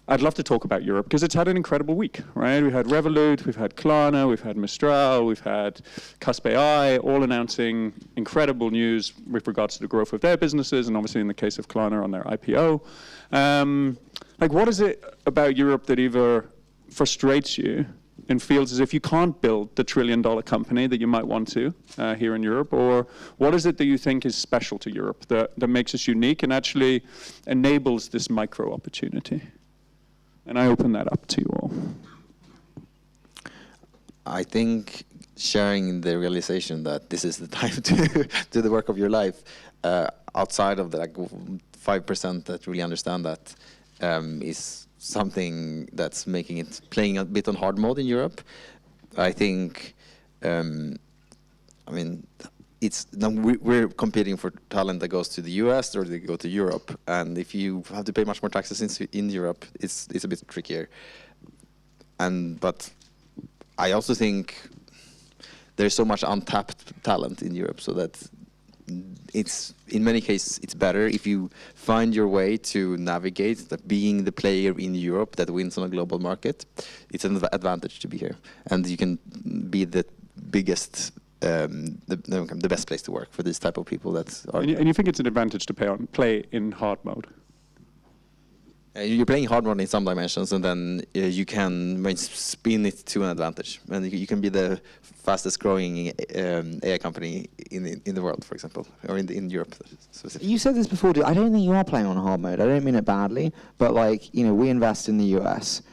I'd love to talk about Europe because it's had an incredible week, right? We had Revolut, we've had Klarna, we've had Mistral, we've had Cusp AI, all announcing incredible news with regards to the growth of their businesses, and obviously in the case of Klarna on their IPO. Like, what is it about Europe that either frustrates you and feels as if you can't build the trillion-dollar company that you might want to here in Europe? Or what is it that you think is special to Europe that makes us unique and actually enables this micro opportunity? And I open that up to you all. I think sharing the realization that this is the time to do the work of your life, outside of the 5% that really understand that, is something that's making it playing a bit on hard mode in Europe. I think, we're competing for talent that goes to the US or they go to Europe, and if you have to pay much more taxes in Europe, it's a bit trickier. But I also think there's so much untapped talent in Europe, so that it's, in many cases, it's better if you find your way to navigate being the player in Europe that wins on a global market. It's an advantage to be here, and you can be the biggest, the best place to work for this type of people that are. And you think it's an advantage to play in hard mode? You're playing hard mode in some dimensions, and then you can spin it to an advantage, and you can be the fastest growing AI company in the world, for example, or in Europe specifically. You said this before, dude. I don't think you are playing on hard mode. I don't mean it badly, but we invest in the US.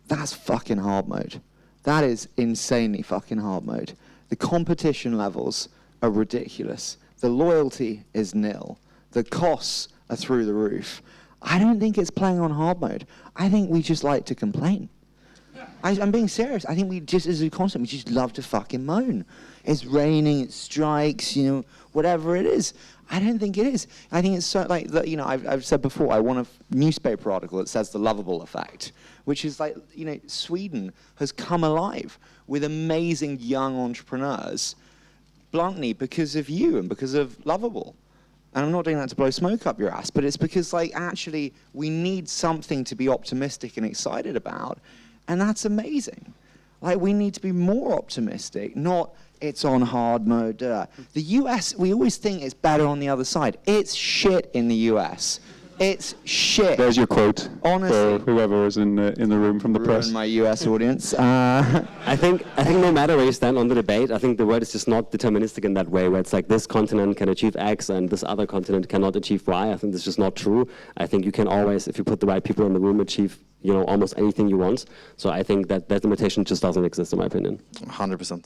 That's fucking hard mode. That is insanely fucking hard mode. The competition levels are ridiculous. The loyalty is nil. The costs are through the roof. I don't think it's playing on hard mode. I think we just like to complain. I'm being serious. I think we just, as a concept, we just love to fucking moan. It's raining, it strikes, whatever it is. I don't think it is. I think it's so I've said before, I want a newspaper article that says the Lovable effect, which is Sweden has come alive with amazing young entrepreneurs, bluntly, because of you and because of Lovable. And I'm not doing that to blow smoke up your ass, but it's because actually we need something to be optimistic and excited about, and that's amazing. We need to be more optimistic, not it's on hard mode. The US, we always think it's better on the other side. It's shit in the US. It's shit. There's your quote. Honestly, for whoever is in the room from the press. My US audience. I think no matter where you stand on the debate, I think the world is just not deterministic in that way, where it's like this continent can achieve X and this other continent cannot achieve Y. I think this is just not true. I think you can always, if you put the right people in the room, achieve almost anything you want. So I think that limitation just doesn't exist, in my opinion. 100%.